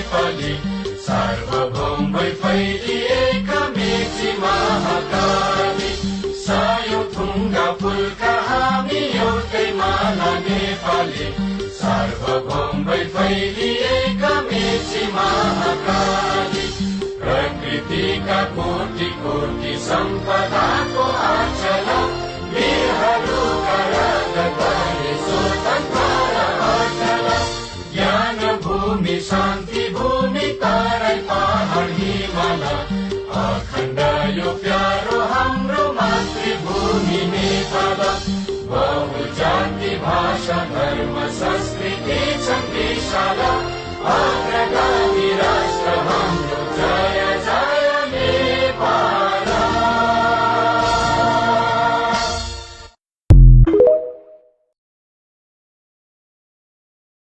नेपाली सार्वभौम भई फैलिएका मेची महाकाली सायो थुङ्गा फुलका हामी एउटै माला नेपाली सार्वभौम भई फैलिएका मेची महाकाली प्रकृतिका कोटि कोटि सम्पदाको आचल वीरहरूका रगतले स्वतन्त्र अचल ज्ञान भूमि शान्ति भूमि तराई पहाड हिमाल अखण्ड यो प्यारो हाम्रो मातृभूमि नेपाल बहुजाति भाषा धर्म संस्कृति छन् विशाल